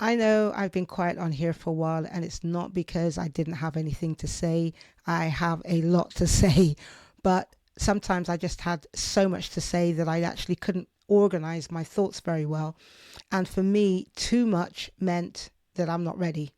I know I've been quiet on here for a while, and it's not because I didn't have anything to say. I have a lot to say, but sometimes I just had so much to say that I actually couldn't organize my thoughts very well. And for me, too much meant that I'm not ready.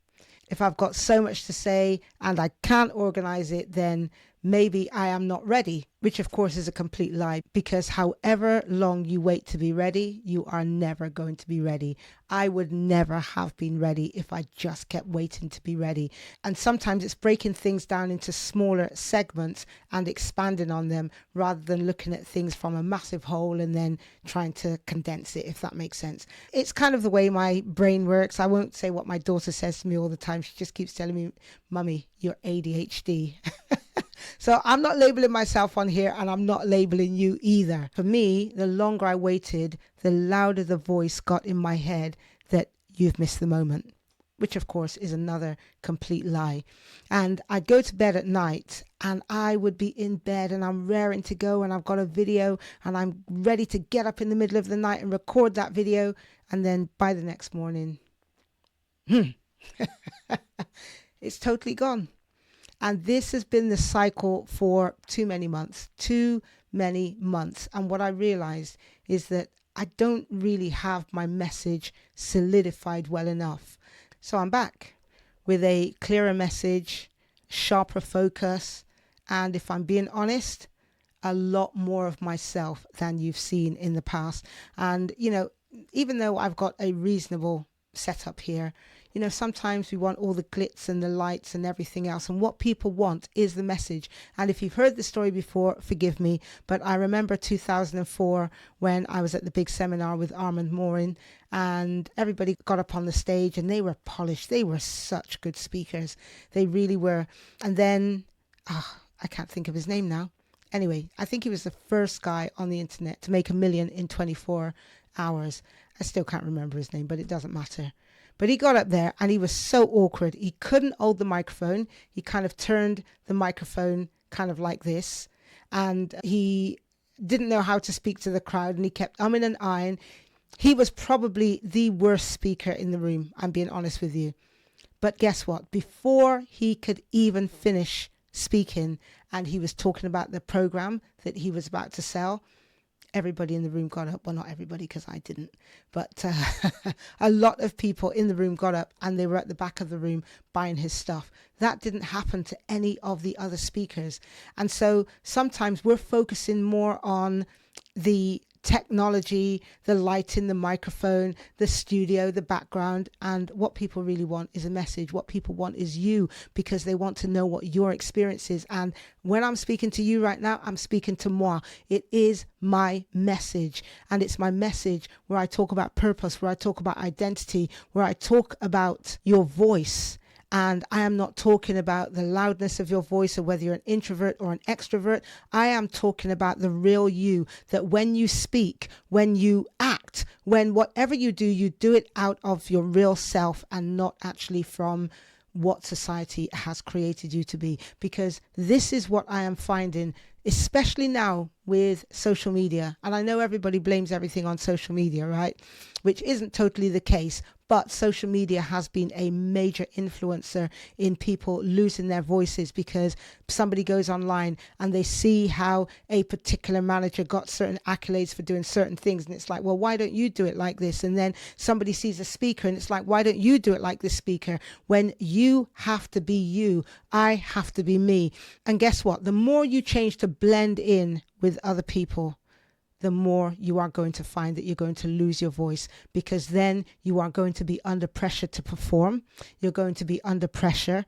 If I've got so much to say and I can't organize it, then maybe I am not ready, which of course is a complete lie, because however long you wait to be ready, you are never going to be ready. I would never have been ready if I just kept waiting to be ready. And sometimes it's breaking things down into smaller segments and expanding on them rather than looking at things from a massive whole and then trying to condense it, if that makes sense. It's kind of the way my brain works. I won't say what my daughter says to me all the time. She just keeps telling me, "Mummy, you're ADHD." So I'm not labeling myself on here, and I'm not labeling you either. For me, the longer I waited, the louder the voice got in my head that you've missed the moment, which of course is another complete lie. And I'd go to bed at night and I would be in bed and I'm raring to go and I've got a video and I'm ready to get up in the middle of the night and record that video. And then by the next morning, it's totally gone. And this has been the cycle for too many months. And what I realized is that I don't really have my message solidified well enough. So I'm back with a clearer message, sharper focus, and if I'm being honest, a lot more of myself than you've seen in the past. And, even though I've got a reasonable setup here, sometimes we want all the glitz and the lights and everything else. And what people want is the message. And if you've heard the story before, forgive me. But I remember 2004 when I was at the big seminar with Armand Morin and everybody got up on the stage and they were polished. They were such good speakers. They really were. And then, I can't think of his name now. Anyway, I think he was the first guy on the internet to make 1 million in 24 hours. I still can't remember his name, but it doesn't matter. But he got up there and he was so awkward. He couldn't hold the microphone. He kind of turned the microphone kind of like this. And he didn't know how to speak to the crowd. And he kept umming and ahhing. He was probably the worst speaker in the room, I'm being honest with you. But guess what? Before he could even finish speaking and he was talking about the program that he was about to sell, everybody in the room got up. Well, not everybody, because I didn't, but a lot of people in the room got up and they were at the back of the room buying his stuff. That didn't happen to any of the other speakers. And so sometimes we're focusing more on the technology, the light in the microphone, the studio, the background, and what people really want is a message. What people want is you, because they want to know what your experience is. And when I'm speaking to you right now, I'm speaking to moi. It is my message, and it's my message where I talk about purpose, where I talk about identity, where I talk about your voice. And I am not talking about the loudness of your voice or whether you're an introvert or an extrovert. I am talking about the real you, that when you speak, when you act, when whatever you do it out of your real self and not actually from what society has created you to be. Because this is what I am finding, especially now with social media. And I know everybody blames everything on social media, right? Which isn't totally the case. But social media has been a major influencer in people losing their voices, because somebody goes online and they see how a particular manager got certain accolades for doing certain things. And it's like, well, why don't you do it like this? And then somebody sees a speaker and it's like, why don't you do it like this speaker? When you have to be you, I have to be me. And guess what? The more you change to blend in with other people, the more you are going to find that you're going to lose your voice, because then you are going to be under pressure to perform. You're going to be under pressure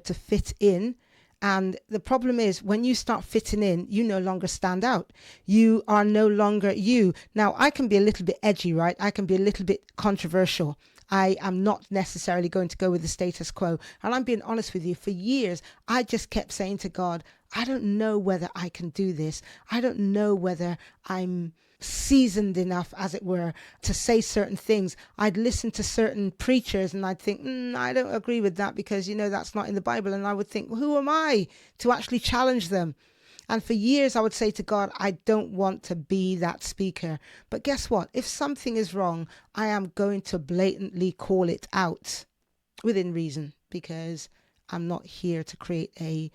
to fit in. And the problem is, when you start fitting in, you no longer stand out. You are no longer you. Now, I can be a little bit edgy, right? I can be a little bit controversial. I am not necessarily going to go with the status quo. And I'm being honest with you, for years, I just kept saying to God, I don't know whether I can do this. I don't know whether I'm seasoned enough, as it were, to say certain things. I'd listen to certain preachers and I'd think, I don't agree with that because, that's not in the Bible. And I would think, well, who am I to actually challenge them? And for years, I would say to God, I don't want to be that speaker. But guess what? If something is wrong, I am going to blatantly call it out within reason, because I'm not here to create a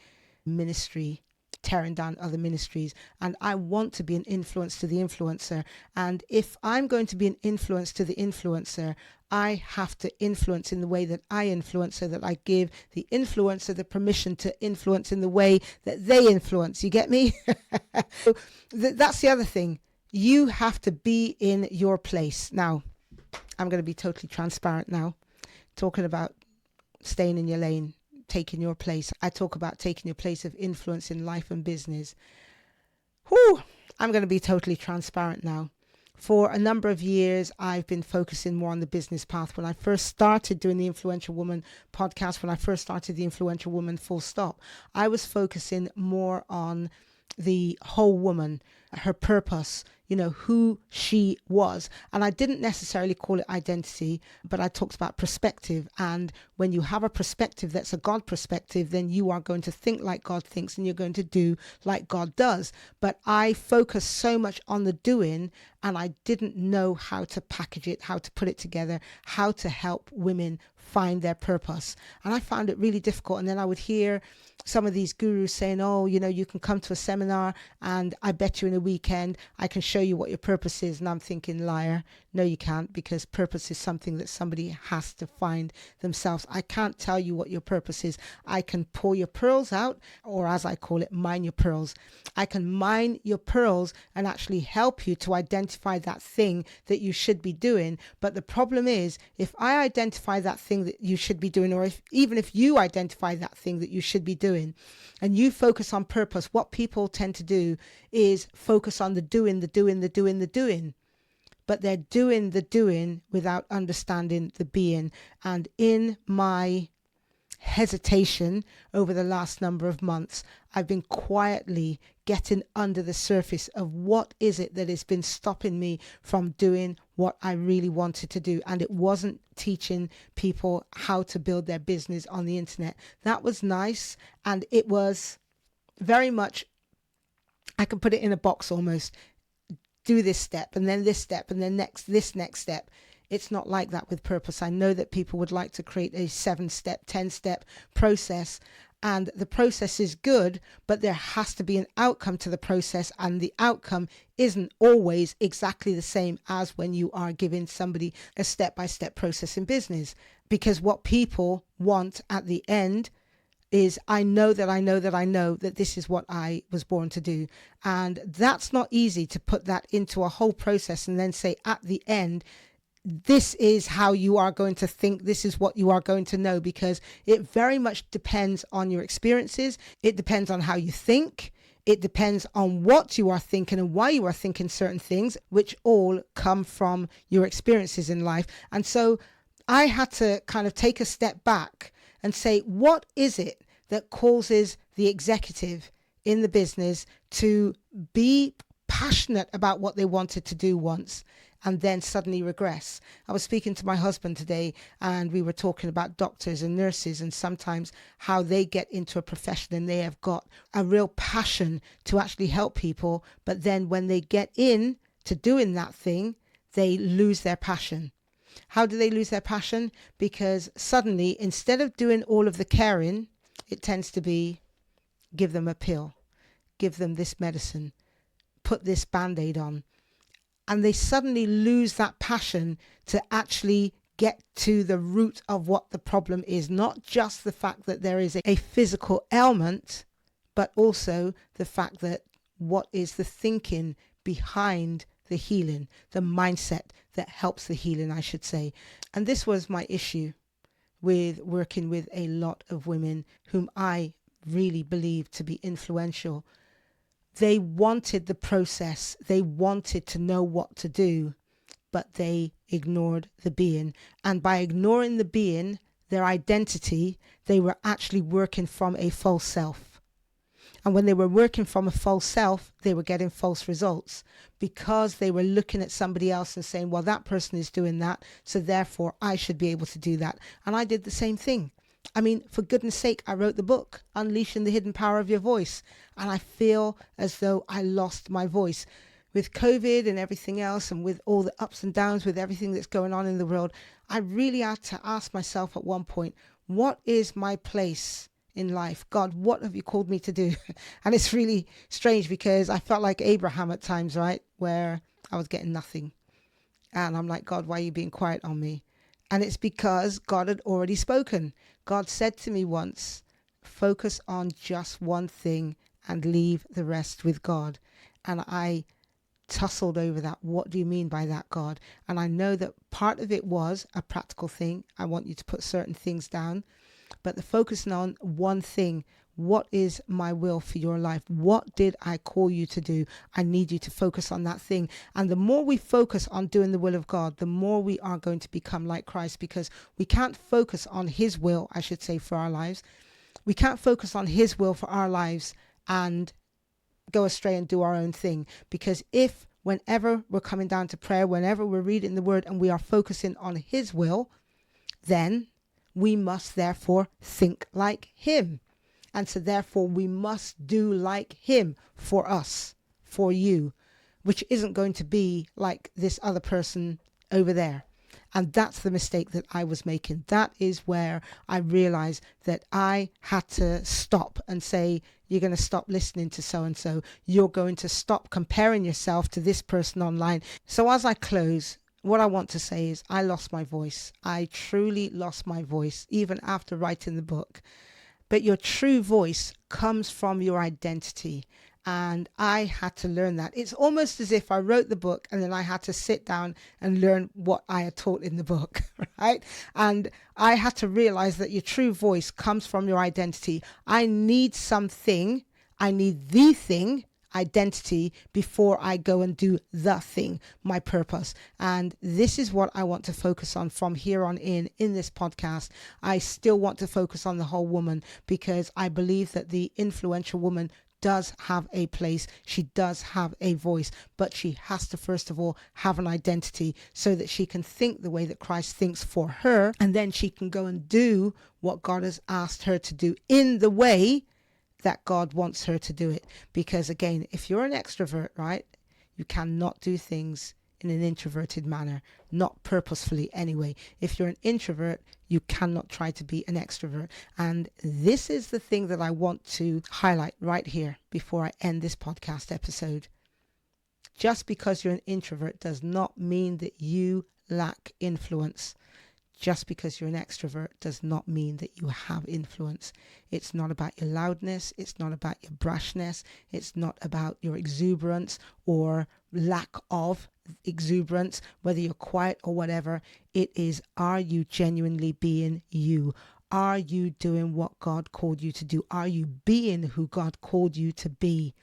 ministry tearing down other ministries, and I want to be an influence to the influencer. And if I'm going to be an influence to the influencer, I have to influence in the way that I influence, so that I give the influencer the permission to influence in the way that they influence. You get me? So that's the other thing. You have to be in your place. Now, I'm going to be totally transparent now, talking about staying in your lane, taking your place. I talk about taking your place of influence in life and business. Whew, I'm going to be totally transparent now. For a number of years, I've been focusing more on the business path. When I first started doing the Influential Woman podcast, when I first started the Influential Woman full stop, I was focusing more on the whole woman, her purpose, who she was. And I didn't necessarily call it identity, but I talked about perspective. And when you have a perspective that's a God perspective, then you are going to think like God thinks, and you're going to do like God does. But I focused so much on the doing, and I didn't know how to package it, how to put it together, how to help women find their purpose. And I found it really difficult. And then I would hear some of these gurus saying, oh, you can come to a seminar and I bet you in a weekend I can show you what your purpose is. And I'm thinking, liar. No, you can't, because purpose is something that somebody has to find themselves. I can't tell you what your purpose is. I can pull your pearls out, or as I call it, mine your pearls. I can mine your pearls and actually help you to identify that thing that you should be doing. But the problem is, if I identify that thing that you should be doing, or even if you identify that thing that you should be doing, and you focus on purpose, what people tend to do is focus on the doing. But they're doing the doing without understanding the being. And in my hesitation over the last number of months, I've been quietly getting under the surface of what is it that has been stopping me from doing what I really wanted to do. And it wasn't teaching people how to build their business on the internet. That was nice. And it was very much, I can put it in a box almost. Do this step and then this step and then this next step. It's not like that with purpose. I know that people would like to create a 7-step, 10-step process, and the process is good, but there has to be an outcome to the process, and the outcome isn't always exactly the same as when you are giving somebody a step-by-step process in business. Because what people want at the end is, I know that this is what I was born to do. And that's not easy, to put that into a whole process and then say at the end, this is how you are going to think, this is what you are going to know, because it very much depends on your experiences. It depends on how you think. It depends on what you are thinking and why you are thinking certain things, which all come from your experiences in life. And so I had to kind of take a step back and say, what is it that causes the executive in the business to be passionate about what they wanted to do once and then suddenly regress? I was speaking to my husband today, and we were talking about doctors and nurses, and sometimes how they get into a profession and they have got a real passion to actually help people, but then when they get in to doing that thing, they lose their passion. How do they lose their passion? Because suddenly, instead of doing all of the caring, it tends to be, give them a pill, give them this medicine, put this Band-Aid on. And they suddenly lose that passion to actually get to the root of what the problem is. Not just the fact that there is a physical ailment, but also the fact that what is the thinking behind the healing, the mindset that helps the healing, I should say. And this was my issue with working with a lot of women whom I really believe to be influential. They wanted the process. They wanted to know what to do, but they ignored the being. And by ignoring the being, their identity, they were actually working from a false self. And when they were working from a false self, they were getting false results, because they were looking at somebody else and saying, well, that person is doing that, so therefore I should be able to do that. And I did the same thing. I mean, for goodness sake, I wrote the book, Unleashing the Hidden Power of Your Voice. And I feel as though I lost my voice. With COVID and everything else, and with all the ups and downs, with everything that's going on in the world, I really had to ask myself at one point, what is my place in life? God, what have you called me to do? And it's really strange because I felt like Abraham at times, right? Where I was getting nothing. And I'm like, God, why are you being quiet on me? And it's because God had already spoken. God said to me once, focus on just one thing and leave the rest with God. And I tussled over that. What do you mean by that, God? And I know that part of it was a practical thing. I want you to put certain things down, but the focusing on one thing. What is my will for your life? What did I call you to do? I need you to focus on that thing. And the more we focus on doing the will of God, the more we are going to become like Christ, because we can't focus on his will, I should say, for our lives. We can't focus on his will for our lives and go astray and do our own thing. Because if whenever we're coming down to prayer, whenever we're reading the word and we are focusing on his will, then we must therefore think like him. And so therefore we must do like him for us, for you, which isn't going to be like this other person over there. And that's the mistake that I was making. That is where I realized that I had to stop and say, you're going to stop listening to so-and-so. You're going to stop comparing yourself to this person online. So as I close, what I want to say is I lost my voice. I truly lost my voice, even after writing the book. But your true voice comes from your identity. And I had to learn that. It's almost as if I wrote the book and then I had to sit down and learn what I had taught in the book, right? And I had to realize that your true voice comes from your identity. I need something, I need the thing, identity, before I go and do the thing, my purpose. And this is what I want to focus on from here on in this podcast. I still want to focus on the whole woman, because I believe that the influential woman does have a place. She does have a voice, but she has to first of all have an identity so that she can think the way that Christ thinks for her, and then she can go and do what God has asked her to do in the way that God wants her to do it. Because again, if you're an extrovert, right, you cannot do things in an introverted manner, not purposefully anyway. If you're an introvert, you cannot try to be an extrovert. And this is the thing that I want to highlight right here before I end this podcast episode. Just because you're an introvert does not mean that you lack influence. Just because you're an extrovert does not mean that you have influence. It's not about your loudness. It's not about your brashness. It's not about your exuberance or lack of exuberance, whether you're quiet or whatever. It is, are you genuinely being you? Are you doing what God called you to do? Are you being who God called you to be?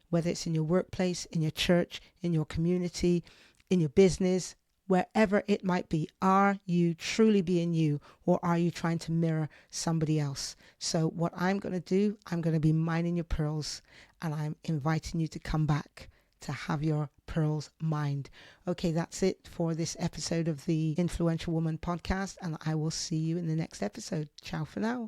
Whether it's in your workplace, in your church, in your community, in your business, wherever it might be, are you truly being you, or are you trying to mirror somebody else? So what I'm going to do, I'm going to be mining your pearls, and I'm inviting you to come back to have your pearls mined. Okay, that's it for this episode of the Influential Woman podcast, and I will see you in the next episode. Ciao for now.